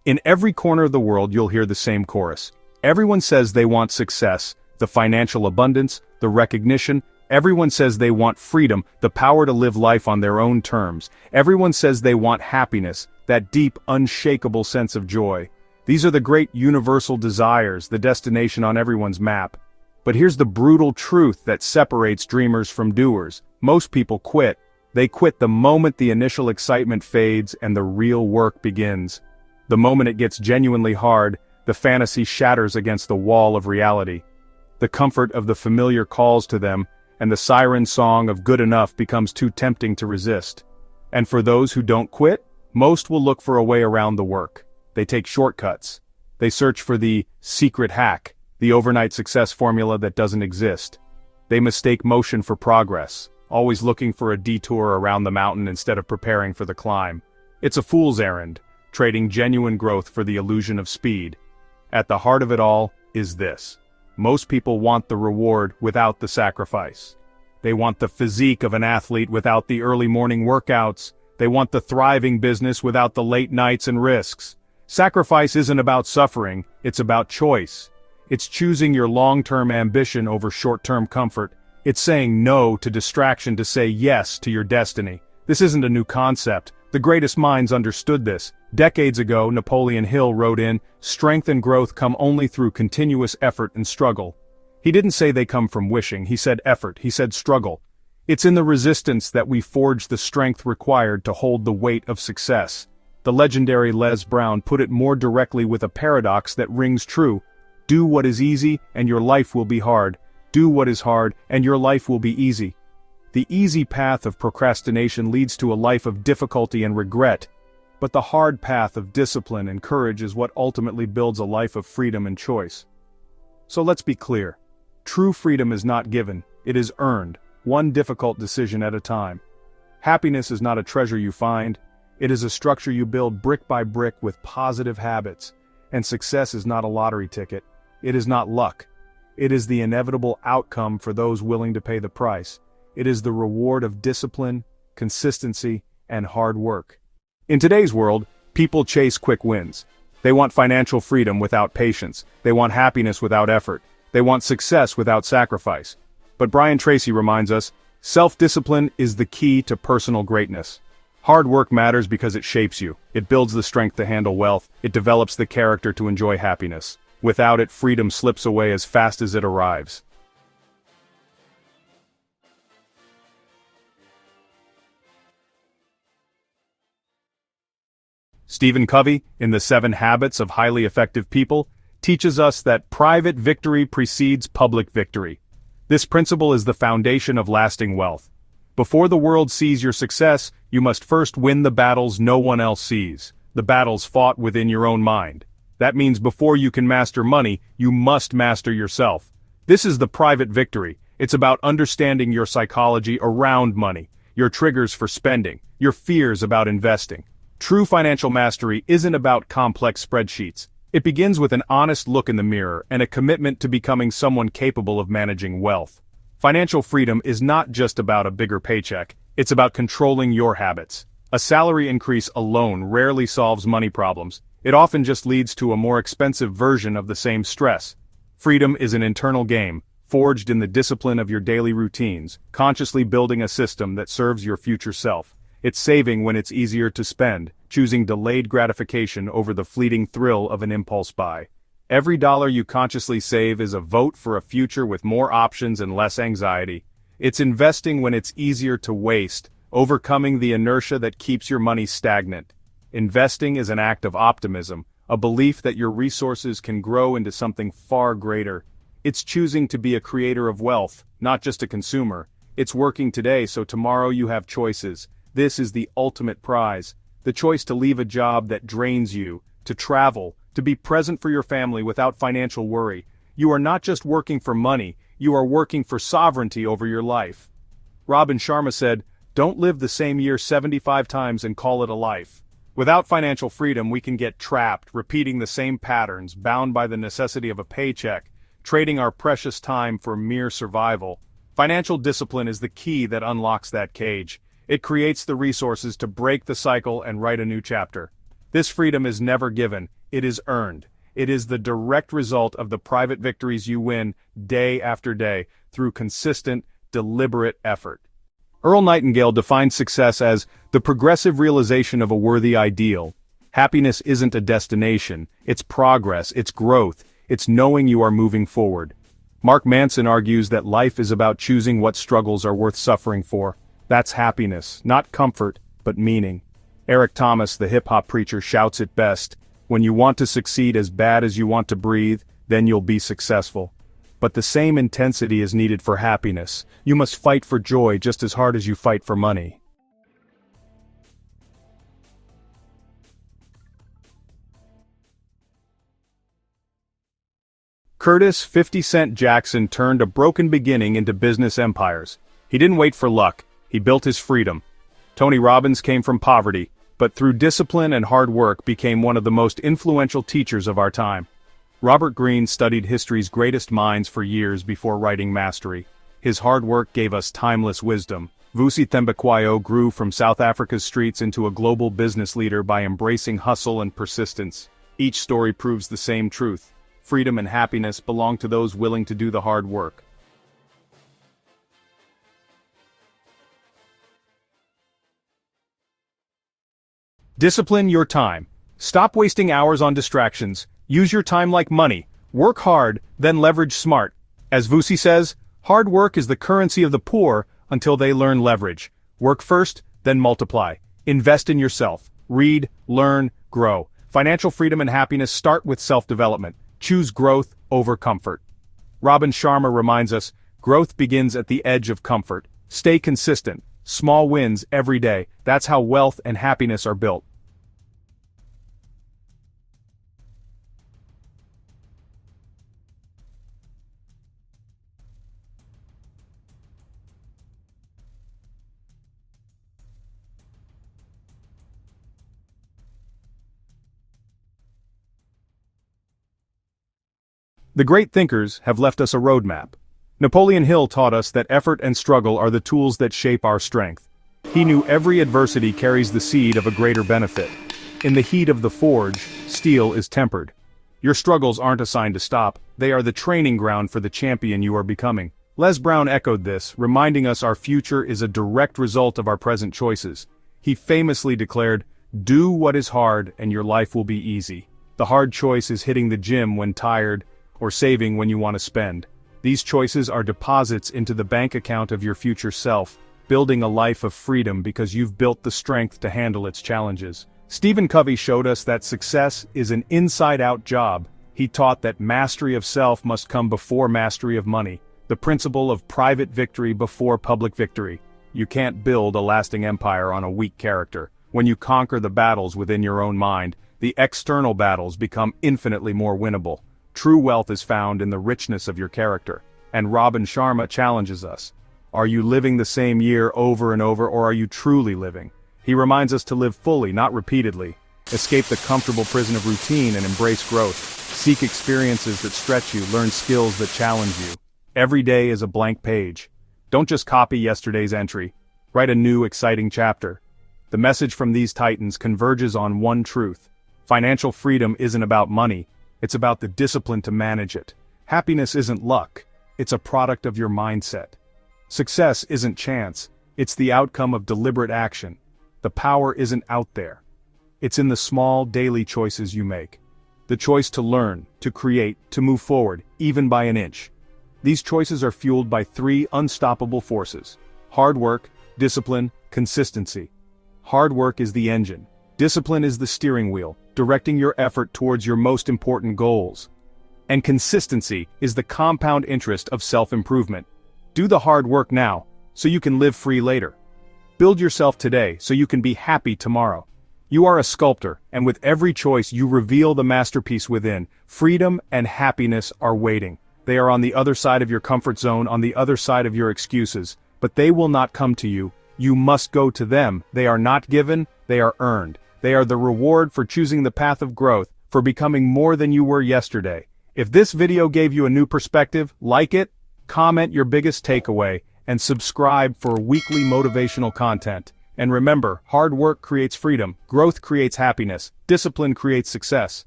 In every corner of the world you'll hear the same chorus. Everyone says they want success, the financial abundance, the recognition. Everyone says they want freedom, the power to live life on their own terms. Everyone says they want happiness, that deep, unshakable sense of joy. These are the great universal desires, the destination on everyone's map. But here's the brutal truth that separates dreamers from doers. Most people quit. They quit the moment the initial excitement fades and the real work begins. The moment it gets genuinely hard, the fantasy shatters against the wall of reality. The comfort of the familiar calls to them, and the siren song of good enough becomes too tempting to resist. And for those who don't quit, most will look for a way around the work. They take shortcuts. They search for the secret hack, the overnight success formula that doesn't exist. They mistake motion for progress, always looking for a detour around the mountain instead of preparing for the climb. It's a fool's errand, trading genuine growth for the illusion of speed. At the heart of it all is this. Most people want the reward without the sacrifice. They want the physique of an athlete without the early morning workouts. They want the thriving business without the late nights and risks. Sacrifice isn't about suffering, it's about choice. It's choosing your long-term ambition over short-term comfort. It's saying no to distraction to say yes to your destiny. This isn't a new concept. The greatest minds understood this. Decades ago, Napoleon Hill wrote in, "Strength and growth come only through continuous effort and struggle." He didn't say they come from wishing, he said effort, he said struggle. It's in the resistance that we forge the strength required to hold the weight of success. The legendary Les Brown put it more directly with a paradox that rings true. Do what is easy, and your life will be hard. Do what is hard, and your life will be easy. The easy path of procrastination leads to a life of difficulty and regret, but the hard path of discipline and courage is what ultimately builds a life of freedom and choice. So let's be clear. True freedom is not given, it is earned, one difficult decision at a time. Happiness is not a treasure you find, it is a structure you build brick by brick with positive habits. And success is not a lottery ticket, it is not luck. It is the inevitable outcome for those willing to pay the price. It is the reward of discipline, consistency, and hard work. In today's world, people chase quick wins. They want financial freedom without patience. They want happiness without effort. They want success without sacrifice. But Brian Tracy reminds us, self-discipline is the key to personal greatness. Hard work matters because it shapes you. It builds the strength to handle wealth. It develops the character to enjoy happiness. Without it, freedom slips away as fast as it arrives. Stephen Covey, in The 7 Habits of Highly Effective People, teaches us that private victory precedes public victory. This principle is the foundation of lasting wealth. Before the world sees your success, you must first win the battles no one else sees, the battles fought within your own mind. That means before you can master money, you must master yourself. This is the private victory. It's about understanding your psychology around money, your triggers for spending, your fears about investing. True financial mastery isn't about complex spreadsheets. It begins with an honest look in the mirror and a commitment to becoming someone capable of managing wealth. Financial freedom is not just about a bigger paycheck, it's about controlling your habits. A salary increase alone rarely solves money problems. It often just leads to a more expensive version of the same stress. Freedom is an internal game, forged in the discipline of your daily routines, consciously building a system that serves your future self. It's saving when it's easier to spend, choosing delayed gratification over the fleeting thrill of an impulse buy. Every dollar you consciously save is a vote for a future with more options and less anxiety. It's investing when it's easier to waste, overcoming the inertia that keeps your money stagnant. Investing is an act of optimism, a belief that your resources can grow into something far greater. It's choosing to be a creator of wealth, not just a consumer. It's working today so tomorrow you have choices. This is the ultimate prize. The choice to leave a job that drains you, to travel, to be present for your family without financial worry. You are not just working for money, you are working for sovereignty over your life. Sharma said, "Don't live the same year 75 times and call it a life." Without financial freedom, we can get trapped, repeating the same patterns, bound by the necessity of a paycheck, trading our precious time for mere survival. Financial discipline is the key that unlocks that cage. It creates the resources to break the cycle and write a new chapter. This freedom is never given, it is earned. It is the direct result of the private victories you win day after day through consistent, deliberate effort. Earl Nightingale defined success as the progressive realization of a worthy ideal. Happiness isn't a destination, it's progress, it's growth, it's knowing you are moving forward. Mark Manson argues that life is about choosing what struggles are worth suffering for. That's happiness, not comfort, but meaning. Eric Thomas, the hip-hop preacher, shouts it best: when you want to succeed as bad as you want to breathe, then you'll be successful. But the same intensity is needed for happiness. You must fight for joy just as hard as you fight for money. Curtis 50 Cent Jackson turned a broken beginning into business empires. He didn't wait for luck, he built his freedom. Tony Robbins came from poverty, but through discipline and hard work became one of the most influential teachers of our time. Robert Greene studied history's greatest minds for years before writing Mastery. His hard work gave us timeless wisdom. Vusi Thembekwayo grew from South Africa's streets into a global business leader by embracing hustle and persistence. Each story proves the same truth: freedom and happiness belong to those willing to do the hard work. Discipline your time. Stop wasting hours on distractions. Use your time like money. Work hard, then leverage smart. As Vusi says, hard work is the currency of the poor until they learn leverage. Work first, then multiply. Invest in yourself. Read, learn, grow. Financial freedom and happiness start with self-development. Choose growth over comfort. Sharma reminds us, growth begins at the edge of comfort. Stay consistent. Small wins every day. That's how wealth and happiness are built. The great thinkers have left us a roadmap. Napoleon Hill taught us that effort and struggle are the tools that shape our strength. He knew every adversity carries the seed of a greater benefit. In the heat of the forge, steel is tempered. Your struggles aren't a sign to stop, they are the training ground for the champion you are becoming. Les Brown echoed this, reminding us our future is a direct result of our present choices. He famously declared, "Do what is hard and your life will be easy." The hard choice is hitting the gym when tired, or saving when you want to spend. These choices are deposits into the bank account of your future self, building a life of freedom because you've built the strength to handle its challenges. Covey showed us that success is an inside-out job. He taught that mastery of self must come before mastery of money, the principle of private victory before public victory. You can't build a lasting empire on a weak character. When you conquer the battles within your own mind, the external battles become infinitely more winnable. True wealth is found in the richness of your character, and Sharma challenges us. Are you living the same year over and over, or are you truly living? He reminds us to live fully, not repeatedly. Escape the comfortable prison of routine and embrace growth. Seek experiences that stretch you, learn skills that challenge you. Every day is a blank page. Don't just copy yesterday's entry. Write a new, exciting chapter. The message from these titans converges on one truth. Financial freedom isn't about money. It's about the discipline to manage it. Happiness isn't luck, it's a product of your mindset. Success isn't chance, it's the outcome of deliberate action. The power isn't out there. It's in the small, daily choices you make. The choice to learn, to create, to move forward, even by an inch. These choices are fueled by three unstoppable forces: hard work, discipline, consistency. Hard work is the engine. Discipline is the steering wheel, directing your effort towards your most important goals. And consistency is the compound interest of self-improvement. Do the hard work now, so you can live free later. Build yourself today, so you can be happy tomorrow. You are a sculptor, and with every choice you reveal the masterpiece within. Freedom and happiness are waiting. They are on the other side of your comfort zone, on the other side of your excuses, but they will not come to you. You must go to them. They are not given, they are earned. They are the reward for choosing the path of growth, for becoming more than you were yesterday. If this video gave you a new perspective, like it, comment your biggest takeaway, and subscribe for weekly motivational content. And remember, hard work creates freedom, growth creates happiness, discipline creates success.